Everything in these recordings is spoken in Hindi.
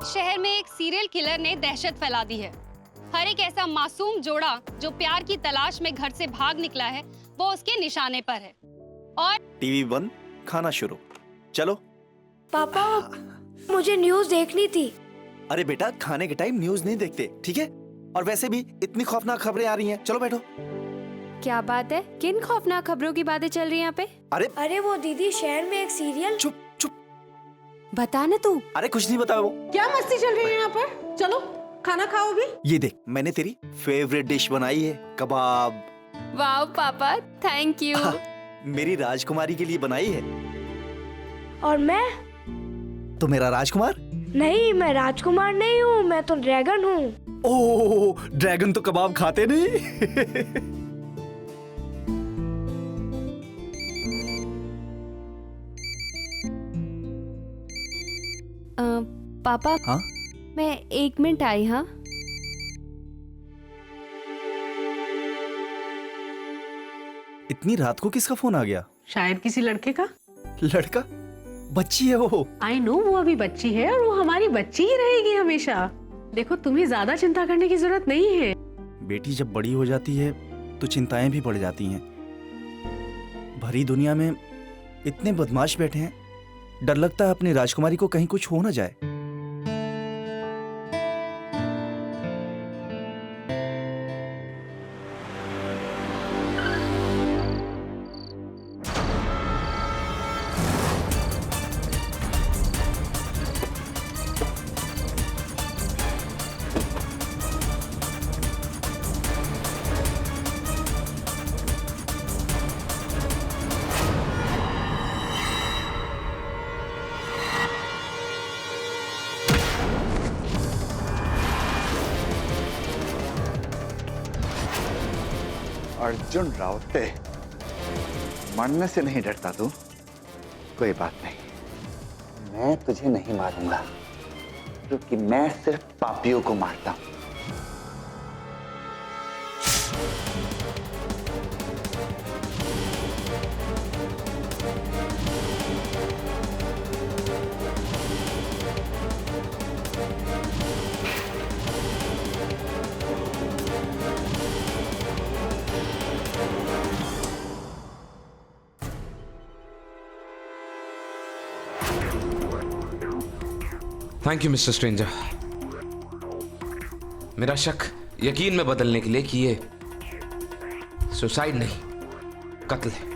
शहर में एक सीरियल किलर ने दहशत फैला दी है। हर एक ऐसा मासूम जोड़ा जो प्यार की तलाश में घर से भाग निकला है, वो उसके निशाने पर है। और टीवी बंद, खाना शुरू। चलो। पापा, मुझे न्यूज़ देखनी थी। अरे बेटा, खाने के टाइम न्यूज़ नहीं देखते, ठीक है? और वैसे भी इतनी खौफनाक खबरें आ रही हैं। चलो बैठो। क्या बात है? किन खौफनाक खबरों की बातें चल रही हैं यहाँ पे? अरे वो दीदी, शहर में एक सीरियल। चुप चुप। बता ना तू। अरे कुछ नहीं बताया वो। क्या मस्ती चल रही है यहाँ पर? चलो खाना खाओ भी। ये देख, मैंने तेरी फेवरेट डिश बनाई है, कबाब। वाह पापा, थैंक यू। मेरी राजकुमारी के लिए बनाई है। और मैं? तो मेरा राजकुमार? नहीं, मैं राजकुमार नहीं हूँ, मैं तो ड्रैगन हूँ। ओह, ड्रैगन तो कबाब खाते नहीं। पापा। हाँ? मैं 1 मिनट आई। हाँ, इतनी रात को किसका फोन आ गया? शायद किसी लड़के का। लड़का? बच्ची है वो। आई नो, वो अभी बच्ची है और वो हमारी बच्ची ही रहेगी हमेशा। देखो, तुम्हें ज्यादा चिंता करने की जरूरत नहीं है। बेटी जब बड़ी हो जाती है तो चिंताएं भी बढ़ जाती हैं। भरी दुनिया में इतने बदमाश बैठे हैं, डर लगता है अपनी राजकुमारी को कहीं कुछ हो ना जाए। अर्जुन रावते, मरने से नहीं डरता तू? कोई बात नहीं, मैं तुझे नहीं मारूंगा, क्योंकि मैं सिर्फ पापियों को मारता हूं। Thank you mister stranger. मेरा शक यकीन में बदलने के लिए कि ये सुसाइड नहीं, कत्ल है।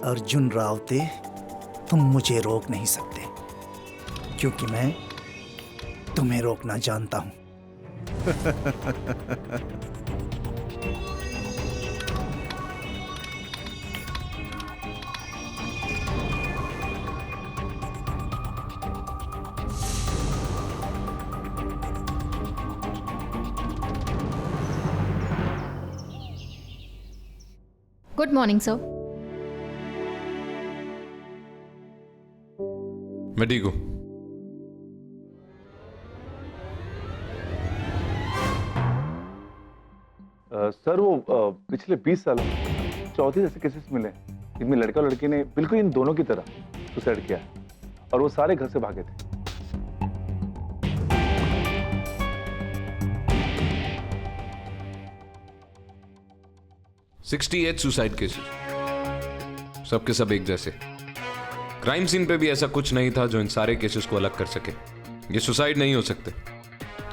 अर्जुन रावते, तुम मुझे रोक नहीं सकते, क्योंकि मैं तुम्हें रोकना जानता हूं। Good morning sir. मैं ठीक हूं। सर, वो पिछले 20 सालों में 34 ऐसे केसेस मिले जिनमें लड़का और लड़की ने बिल्कुल इन दोनों की तरह सुसाइड किया और वो सारे घर से भागे थे। $68 सुसाइड केसेस, सबके सब एक जैसे। क्राइम सीन पे भी ऐसा कुछ नहीं था जो इन सारे केसेस को अलग कर सके। ये सुसाइड नहीं हो सकते,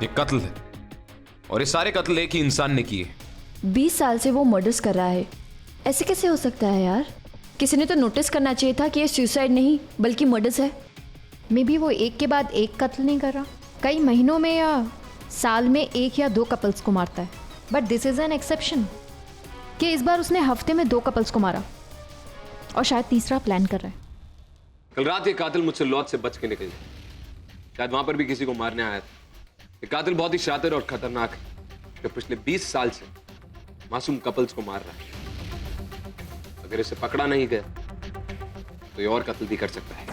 ये कत्ल है, और ये सारे कत्ल एक ही इंसान ने किए। 20 साल से वो मर्डर्स कर रहा है, ऐसे कैसे हो सकता है यार? किसी ने तो नोटिस करना चाहिए था कि ये सुसाइड नहीं बल्कि मर्डर्स है। मे बी वो एक के बाद एक कत्ल नहीं कर रहा, कई महीनों में या साल में 1 या 2 कपल्स को मारता है। But this is an exception कि इस बार उसने हफ्ते में 2 कपल्स को मारा और शायद तीसरा प्लान कर रहा है। कल रात ये कातिल मुझसे लॉज से बच के निकल गया। शायद वहां पर भी किसी को मारने आया था। ये कातिल बहुत ही शातिर और खतरनाक है जो पिछले 20 साल से मासूम कपल्स को मार रहा है। अगर इसे पकड़ा नहीं गया तो ये और कत्ल भी कर सकता है।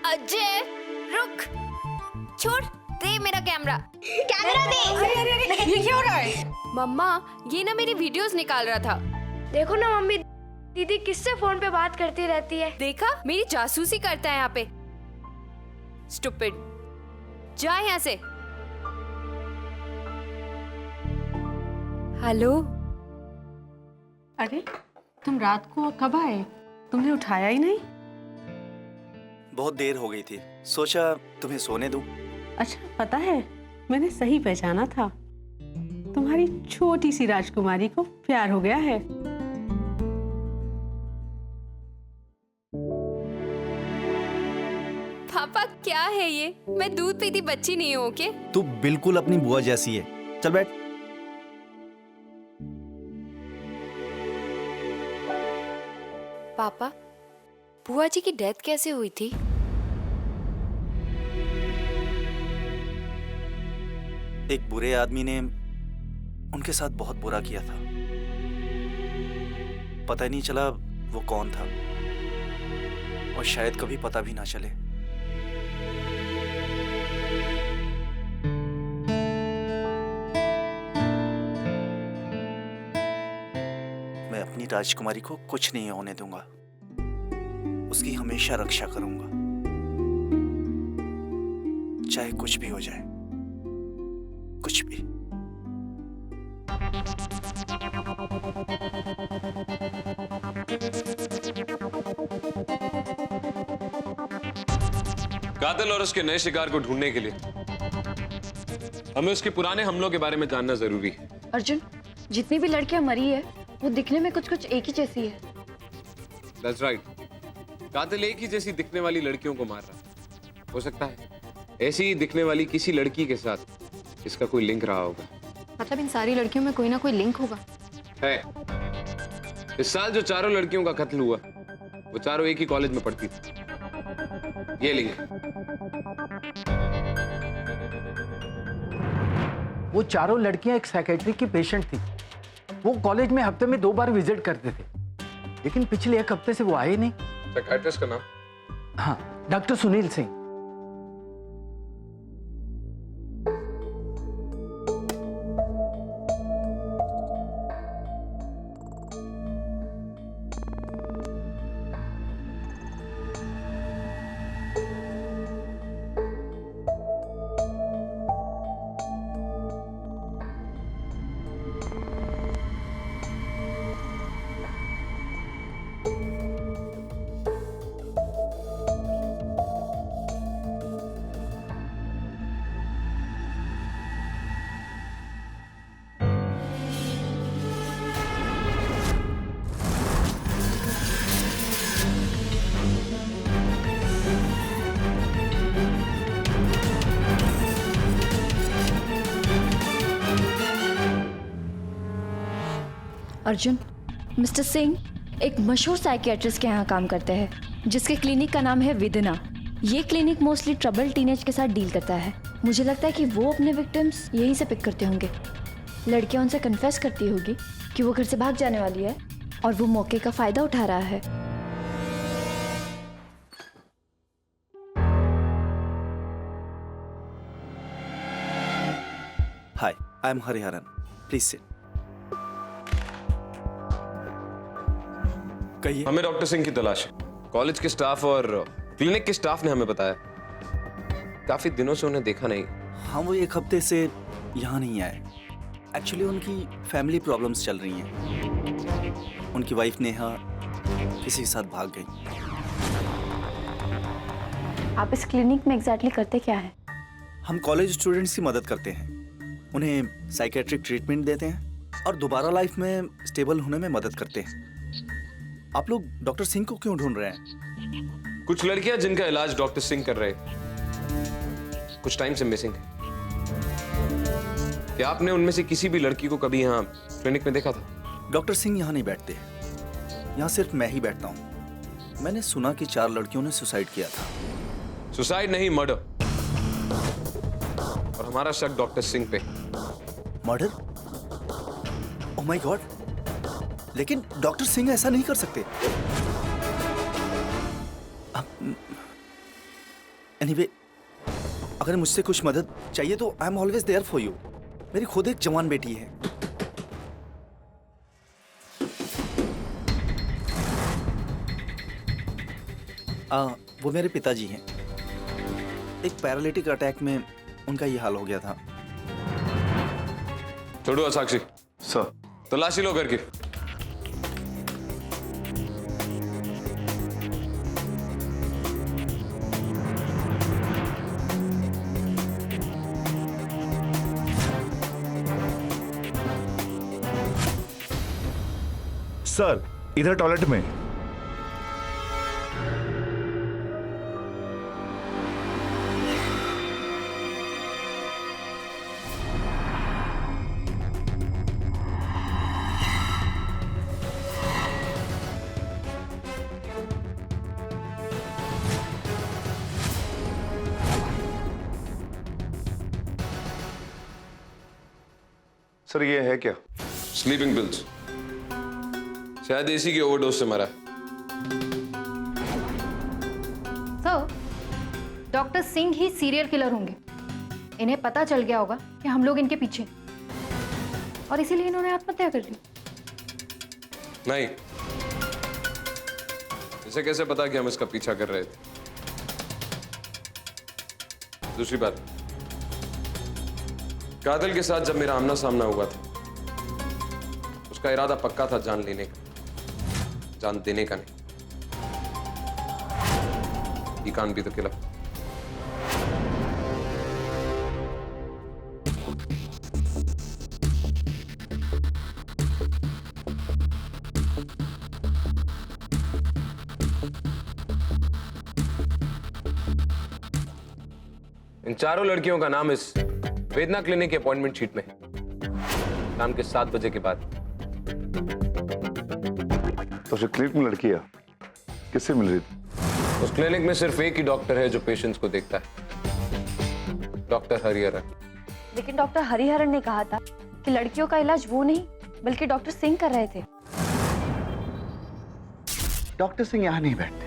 अजय रुक, छोड़ दे मेरा कैमरा। कैमरा दे। ये क्या हो रहा है? मम्मा ये ना मेरी वीडियोस निकाल रहा था। देखो ना मम्मी, दीदी किससे फोन पे बात करती रहती है। देखा, मेरी जासूसी करता है यहाँ पे। स्टूपिड, जा यहाँ से। हेलो, अरे तुम रात को कब आए? तुमने उठाया ही नहीं। बहुत देर हो गई थी, सोचा तुम्हें सोने दूं। अच्छा, पता है मैंने सही पहचाना था। तुम्हारी छोटी सी राजकुमारी को प्यार हो गया है। पापा क्या है ये? मैं दूध पीती बच्ची नहीं हूँ। ओके, तू बिल्कुल अपनी बुआ जैसी है। चल बैठ। पापा बुआ जी की डेथ कैसे हुई थी? एक बुरे आदमी ने उनके साथ बहुत बुरा किया था। पता ही नहीं चला वो कौन था, और शायद कभी पता भी ना चले। मैं अपनी राजकुमारी को कुछ नहीं होने दूंगा। उसकी हमेशा रक्षा करूंगा, चाहे कुछ भी हो जाए, कुछ भी। कातिल और उसके नए शिकार को ढूंढने के लिए हमें उसके पुराने हमलों के बारे में जानना जरूरी है। अर्जुन, जितनी भी लड़कियां मरी है वो दिखने में कुछ कुछ एक ही जैसी है। That's right. कातिल एक ही जैसी दिखने वाली लड़कियों को मार रहा है। हो सकता है ऐसी ही दिखने वाली किसी लड़की के साथ इसका कोई लिंक रहा होगा। मतलब इन सारी लड़कियों में कोई ना कोई लिंक होगा। है। इस साल जो चारों लड़कियों का कत्ल हुआ वो चारों एक ही कॉलेज में पढ़ती थी। ये लिंक। वो चारों लड़कियां एक साइकेट्री की पेशेंट थी। वो कॉलेज में हफ्ते में 2 बार विजिट करते थे, लेकिन पिछले 1 हफ्ते से वो आए नहीं। साइकियाट्रिस्ट का नाम? हाँ, डॉक्टर सुनील सिंह। अर्जुन, मिस्टर सिंह एक मशहूर साइकियाट्रिस्ट के यहाँ काम करते हैं जिसके क्लिनिक का नाम है विदना। ये क्लिनिक मोस्टली ट्रबल टीनेज के साथ डील करता है। मुझे लगता है कि वो अपने विक्टिम्स यहीं से पिक करते होंगे। लड़कियां उनसे कन्फेस करती होगी कि वो घर से भाग जाने वाली है और वो मौके का फायदा उठा रहा है। Hi, I am Hariharan, please sit. कहिए। हमें डॉक्टर सिंह की तलाश है। कॉलेज के स्टाफ और क्लिनिक के स्टाफ ने हमें बताया काफी दिनों से उन्हें देखा नहीं। हाँ, वो 1 हफ्ते से यहाँ नहीं आए। एक्चुअली उनकी फैमिली प्रॉब्लम्स चल रही हैं। उनकी वाइफ नेहा किसी के साथ भाग गई। आप इस क्लिनिक में एग्जैक्टली करते क्या है? हम कॉलेज स्टूडेंट्स की मदद करते हैं, उन्हें साइकेट्रिक ट्रीटमेंट देते हैं और दोबारा लाइफ में स्टेबल होने में मदद करते हैं। आप लोग डॉक्टर सिंह को क्यों ढूंढ रहे हैं? कुछ लड़कियां जिनका इलाज डॉक्टर सिंह कर रहे कुछ टाइम से मिसिंग है। क्या आपने उनमें से किसी भी लड़की को कभी यहाँ क्लिनिक में देखा था? डॉक्टर सिंह यहाँ नहीं बैठते, यहाँ सिर्फ मैं ही बैठता हूँ। मैंने सुना कि 4 लड़कियों ने सुसाइड किया था। सुसाइड नहीं, मर्डर। और हमारा शक डॉक्टर सिंह पे। मर्डर? ओह माय गॉड, लेकिन डॉक्टर सिंह ऐसा नहीं कर सकते। एनीवे, अगर मुझसे कुछ मदद चाहिए तो I am always there for you. मेरी खुद एक जवान बेटी है। वो मेरे पिताजी हैं। एक पैरालिटिक अटैक में उनका ये हाल हो गया था। छोड़ो साक्षी। सर। तलाशी लो घर की। सर, इधर टॉयलेट में। सर, ये है क्या? Sleeping pills. शायद एसी की ओवरडोज से मरा है। सर, डॉक्टर सिंह ही सीरियल किलर होंगे। इन्हें पता चल गया होगा कि हम लोग इनके पीछे, और इसीलिए इन्होंने आत्महत्या कर ली। नहीं, इसे कैसे पता कि हम इसका पीछा कर रहे थे? दूसरी बात, कातिल के साथ जब मेरा आमना सामना हुआ था, उसका इरादा पक्का था जान लेने का, जान देने का नहीं। He can't be the killer. इन चारों लड़कियों का नाम इस वेदना क्लिनिक के अपॉइंटमेंट शीट में है। शाम के 7 बजे के बाद। तो जो क्लिनिक में लड़की है, किससे मिल रही थी? उस क्लिनिक में सिर्फ एक ही डॉक्टर है जो पेशेंट्स को देखता है, डॉक्टर हरिहरन। लेकिन डॉक्टर हरिहरन ने कहा था कि लड़कियों का इलाज वो नहीं बल्कि डॉक्टर सिंह कर रहे थे। डॉक्टर सिंह यहाँ नहीं बैठते,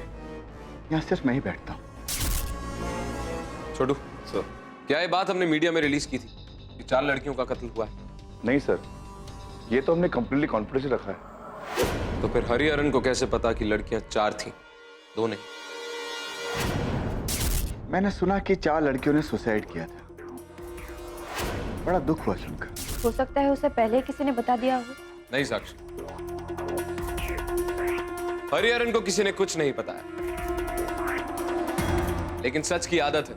यहाँ सिर्फ मैं ही बैठता हूँ। छोटू सर, क्या ये बात हमने मीडिया में रिलीज की थी कि 4 लड़कियों का कत्ल हुआ है? नहीं सर, ये तो हमने कंप्लीटली कॉन्फिडेंशियल रखा है। तो फिर हरिहरन को कैसे पता कि लड़कियां 4 थीं, 2 नहीं? मैंने सुना कि 4 लड़कियों ने सुसाइड किया था। बड़ा दुख हुआ सुनकर। हो सकता है उसे पहले किसी ने बता दिया हो। नहीं साक्षी, हरिहरन को किसी ने कुछ नहीं बताया, लेकिन सच की आदत है,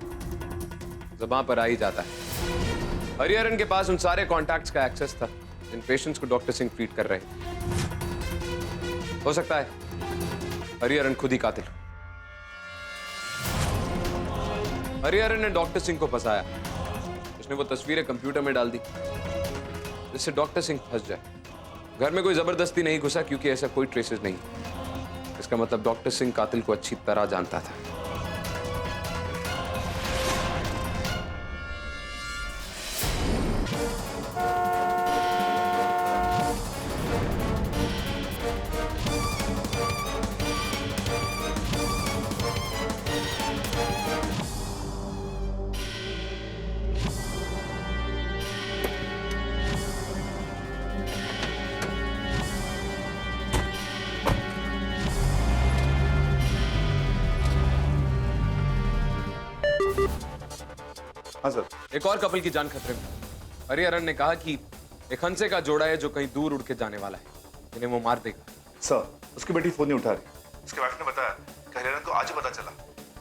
ज़बान पर आ ही जाता है। हरिहरन के पास उन सारे कॉन्टैक्ट्स का एक्सेस था जिन पेशेंट्स को डॉक्टर सिंह ट्रीट कर रहे हैं। हो सकता है हरिहरन खुद ही कातिल। हरिहरन ने डॉक्टर सिंह को फंसाया। उसने वो तस्वीरें कंप्यूटर में डाल दी जिससे डॉक्टर सिंह फंस जाए। घर में कोई जबरदस्ती नहीं घुसा क्योंकि ऐसा कोई ट्रेसेस नहीं। इसका मतलब डॉक्टर सिंह कातिल को अच्छी तरह जानता था। हाँ सर। एक और कपल की जान खतरे में। हरिहरन ने कहा कि एक हंसे का जोड़ा है जो कहीं दूर उड़ के जाने वाला है, इन्हें वो मार देगा। सर, उसकी बेटी फोन नहीं उठा रही। उसके वाइफ ने बताया कि हरिहरन को आज ही पता चला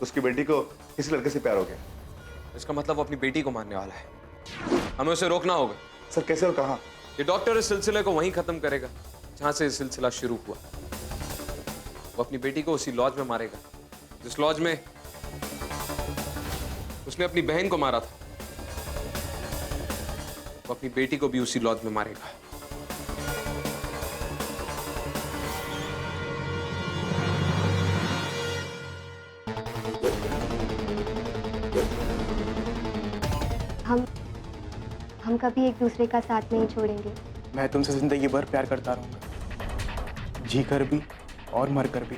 उसकी बेटी को किसी लड़के से प्यार हो गया। इसका मतलब वो अपनी बेटी को मारने वाला है। हमें उसे रोकना होगा। सर कैसे और कहाँ? ये डॉक्टर इस सिलसिले को वहीं खत्म करेगा जहां से ये सिलसिला शुरू हुआ। वो अपनी बेटी को उसी लॉज में मारेगा जिस लॉज में उसने अपनी बहन को मारा था। वो अपनी बेटी को भी उसी लॉज में मारेगा। हम कभी एक दूसरे का साथ नहीं छोड़ेंगे। मैं तुमसे जिंदगी भर प्यार करता रहूंगा, जी कर भी और मर कर भी।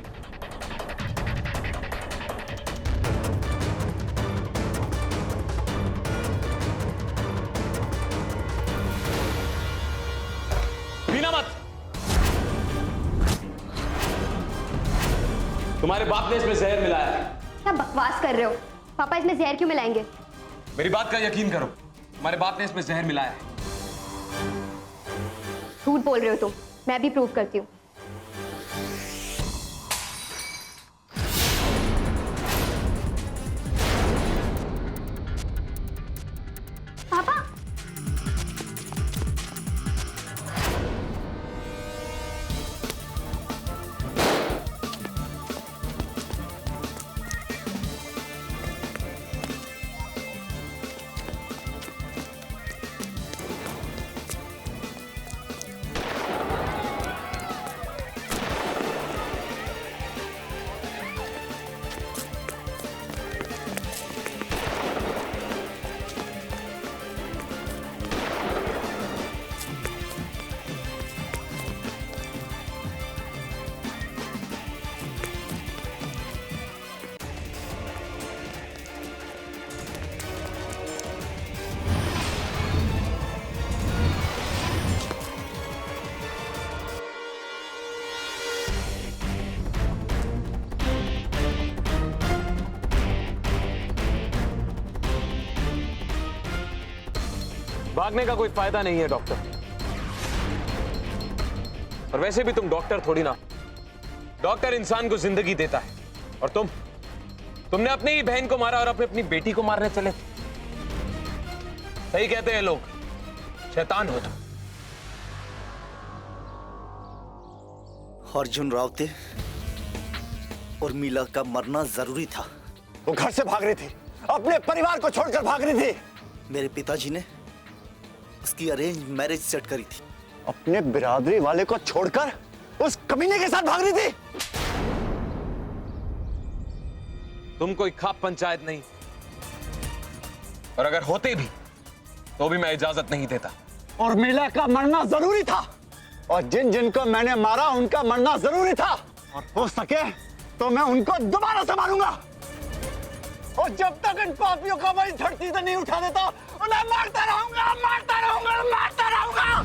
पीना मत। तुम्हारे बाप ने इसमें जहर मिलाया है। क्या बकवास कर रहे हो? पापा इसमें जहर क्यों मिलाएंगे? मेरी बात का यकीन करो, हमारे बाप ने इसमें जहर मिलाया है। झूठ बोल रहे हो तुम। मैं भी प्रूव करती हूँ। पापा भागने का कोई फायदा नहीं है डॉक्टर। और वैसे भी तुम डॉक्टर थोड़ी ना। डॉक्टर इंसान को जिंदगी देता है और तुमने अपनी ही बहन को मारा और अपनी बेटी को मारने चले। सही कहते हैं लोग, शैतान हो तुम। अर्जुन रावते और मीला का मरना जरूरी था। वो घर से भाग रही थी, अपने परिवार को छोड़कर भाग रही थी। मेरे पिताजी ने उसकी अरेंज मैरिज सेट करी थी। अपने बिरादरी वाले को छोड़कर उस कमीने के साथ भाग रही थी। तुम कोई खाप पंचायत नहीं, और अगर होते भी तो भी मैं इजाजत नहीं देता। और मीला का मरना जरूरी था, और जिन जिनको मैंने मारा उनका मरना जरूरी था, और हो सके तो मैं उनको दोबारा से मारूंगा। और जब तक इन पापियों का मैं धरती से नहीं उठा देता, उन्हें मारता रहूंगा, मारता रहूंगा, मारता रहूंगा।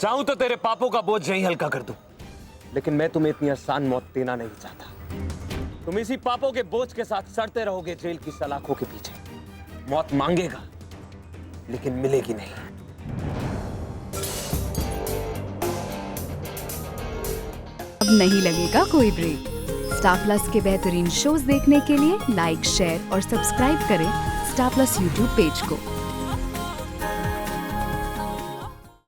चाहूं तो तेरे पापों का बोझ यहीं हल्का कर दूं, लेकिन मैं तुम्हें इतनी आसान मौत देना नहीं चाहता। तुम इसी पापों के बोझ के साथ सड़ते रहोगे जेल की सलाखों के पीछे। मौत मांगेगा लेकिन मिलेगी नहीं। अब नहीं लगेगा कोई ब्रेक। स्टार प्लस के बेहतरीन शोज देखने के लिए लाइक, शेयर और सब्सक्राइब करें स्टार प्लस यूट्यूब पेज को।